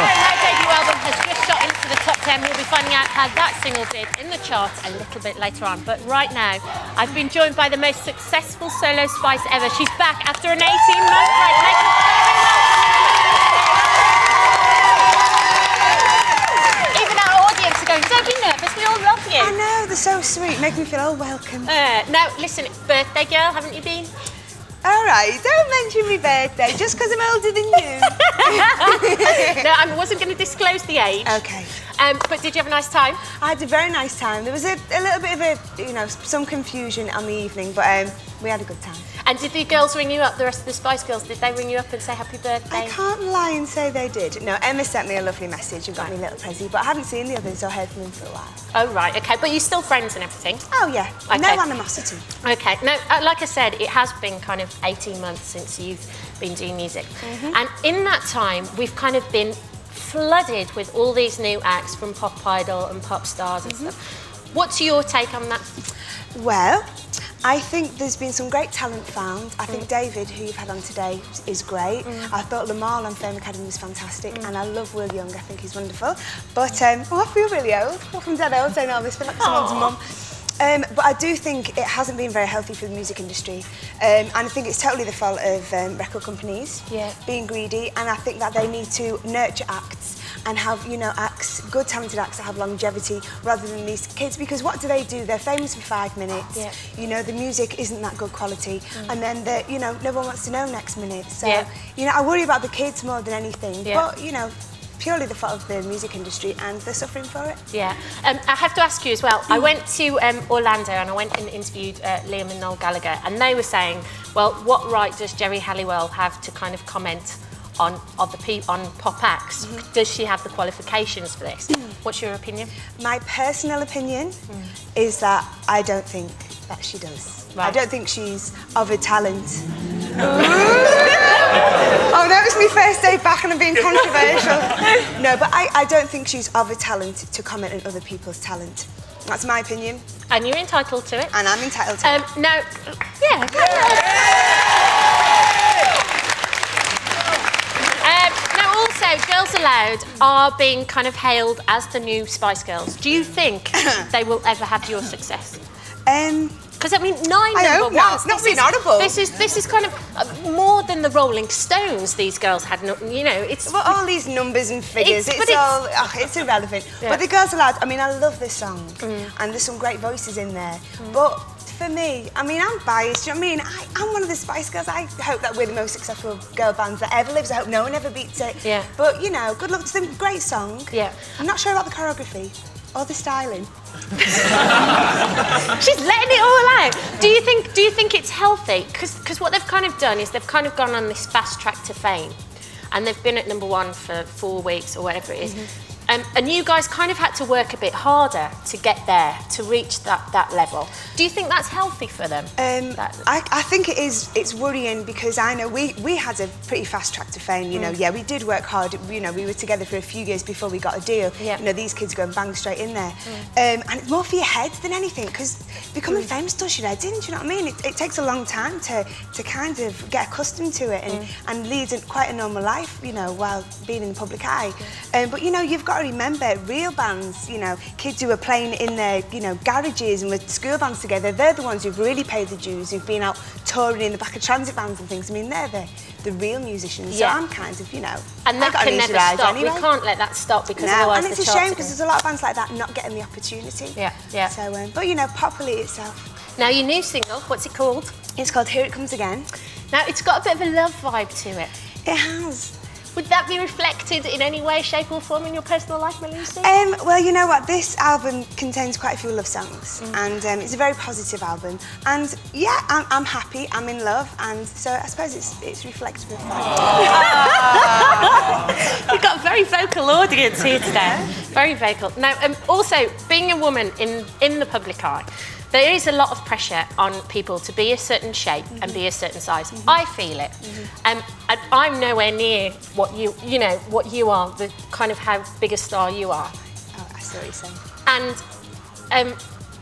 Her debut album has just shot into the top 10. We'll be finding out how that single did in the charts a little bit later on. But right now, I've been joined by the most successful solo Spice ever. She's back after an 18-month break. Make her very welcome. Even our audience are going, don't be nervous, we all love you. I know, they're so sweet, make me feel all welcome. Now, listen, birthday girl, haven't you been? All right, don't mention my birthday just because I'm older than you. No, I wasn't going to disclose the age. Okay. But did you have a nice time? I had a very nice time. There was a little bit of some confusion on the evening, but we had a good time. And did the girls ring you up, the rest of the Spice Girls, did they ring you up and say happy birthday? I can't lie and say they did. No, Emma sent me a lovely message and got me a little present, but I haven't seen the others or heard from them for a while. Oh, right, OK. But you're still friends and everything? Oh, yeah. Okay. No animosity. OK. No, like I said, it has been kind of 18 months since you've been doing music. And in that time, we've kind of been flooded with all these new acts from Pop Idol and pop stars and stuff. What's your take on that? Well, I think there's been some great talent found. I think David, who you've had on today, is great. I thought Lamar on Fame Academy was fantastic, and I love Will Young. I think he's wonderful. But I feel really old. I'm dead old saying all this, but like someone's mum. But I do think it hasn't been very healthy for the music industry. And I think it's totally the fault of record companies being greedy, and I think that they need to nurture acts and have, acts, good talented acts that have longevity rather than these kids, because what do? They're famous for 5 minutes. The music isn't that good quality, and then no one wants to know next minute. So, I worry about the kids more than anything. But, purely the fault of the music industry, and they're suffering for it. Yeah. I have to ask you as well, I went to Orlando and I went and interviewed Liam and Noel Gallagher, and they were saying, well, what right does Geri Halliwell have to kind of comment on pop acts? Does she have the qualifications for this? What's your opinion? My personal opinion is that I don't think that she does. Right. I don't think she's of a talent. Oh, that was my first day back and I'm being controversial. No, but I don't think she's of a talent to comment on other people's talent. That's my opinion. And you're entitled to it. And I'm entitled to it. Now, now also, Girls Aloud are being kind of hailed as the new Spice Girls. Do you think they will ever have your success? Because, I mean, 9 number ones. Not being audible. This is kind of more than the Rolling Stones these girls had, it's... Well, all these numbers and figures, it's irrelevant. Yeah. But the Girls Aloud, I mean, I love this song, and there's some great voices in there. But for me, I mean, I'm biased, do you know what I mean? I'm one of the Spice Girls. I hope that we're the most successful girl bands that ever lives. I hope no one ever beats it. Yeah. But, good luck to them. Great song. Yeah. I'm not sure about the choreography or the styling. She's letting it all out. Do you think it's healthy? Because what they've kind of done is they've kind of gone on this fast track to fame, and they've been at number 1 for 4 weeks or whatever it is. And you guys kind of had to work a bit harder to get there, to reach that level. Do you think that's healthy for them? I think it is. It's worrying because I know we had a pretty fast track to fame. Yeah, we did work hard. We were together for a few years before we got a deal. These kids go and bang straight in there. And it's more for your head than anything, because becoming famous does your head in. Do you know what I mean? It takes a long time to kind of get accustomed to it and lead quite a normal life, while being in the public eye. But you've got to remember, real bands, kids who are playing in their, garages and with school bands together, they're the ones who've really paid the dues, who've been out touring in the back of transit vans and things. I mean, they're the real musicians. So I'm kind of, And that can never stop. Anyway. We can't let that stop, because otherwise and it's a shame, because there's a lot of bands like that not getting the opportunity. Yeah. So, but properly itself. Now, your new single, what's it called? It's called Here It Comes Again. Now, it's got a bit of a love vibe to it. It has. Would that be reflected in any way, shape or form in your personal life, Melanie C? Well, you know what? This album contains quite a few love songs, and it's a very positive album. And yeah, I'm happy, I'm in love, and so I suppose it's reflective of that. We've got a very vocal audience here today. Very vocal. Now, also, being a woman in the public eye, there is a lot of pressure on people to be a certain shape and be a certain size. I feel it. And I'm nowhere near what you are, the kind of how big a star you are. Oh, I see what you're saying. And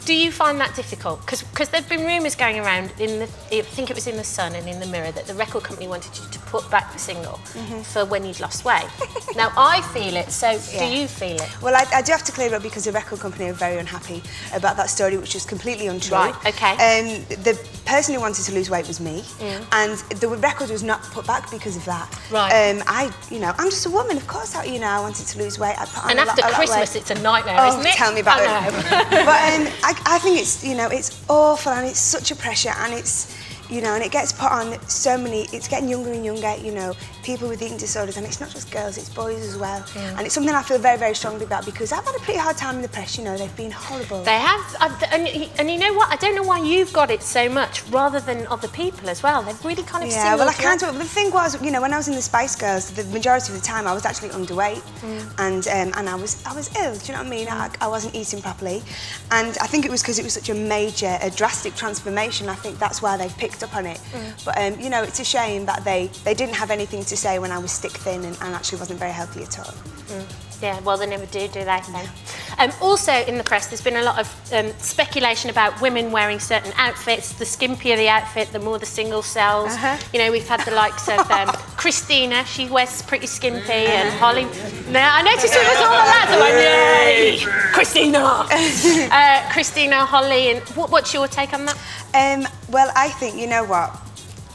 Do you find that difficult? Because there've been rumours going around I think it was in the Sun and in the Mirror, that the record company wanted you to put back the single for when you'd lost weight. Now I feel it, so do you feel it? Well, I do have to clear it up because the record company are very unhappy about that story, which was completely untrue. Right, okay. The person who wanted to lose weight was me, and the record was not put back because of that. Right. I'm just a woman, of course. I wanted to lose weight. I put on and after Christmas, it's a nightmare, isn't it? Tell me about it. But I think it's it's awful, and it's such a pressure, and it's and it gets put on so many. It's getting younger and younger. People with eating disorders, and it's not just girls, it's boys as well. And it's something I feel very, very strongly about because I've had a pretty hard time in the press. They've been horrible. They have, and you know what? I don't know why you've got it so much rather than other people as well. They've really kind of well, I can't. The thing was, when I was in the Spice Girls, the majority of the time I was actually underweight, and I was ill. Do you know what I mean? I wasn't eating properly, and I think it was because it was such a drastic transformation. I think that's why they've picked up on it. But it's a shame that they didn't have anything to say when I was stick thin and actually wasn't very healthy at all. Yeah, well, they never do they? Also in the press, there's been a lot of speculation about women wearing certain outfits. The skimpier the outfit, the more the single sells. We've had the likes of Christina, she wears pretty skimpy, and Holly. Now, I noticed it was all the lads. I went, yay, Christina! Christina, Holly, and what's your take on that? Well, I think,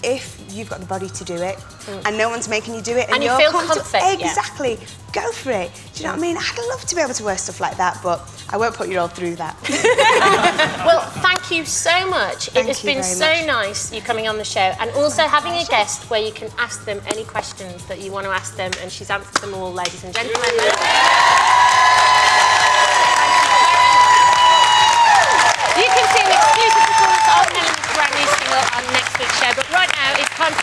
if you've got the body to do it and no one's making you do it and you feel comfort, exactly, go for it. Do you know what I mean? I'd love to be able to wear stuff like that, but I won't put you all through that. Well, thank you so much. It has been so nice you coming on the show, and also having a guest where you can ask them any questions that you want to ask them, and she's answered them all, ladies and gentlemen. You can see an exclusive performance of Melanie's brand new single on next week's show, but right now it's time for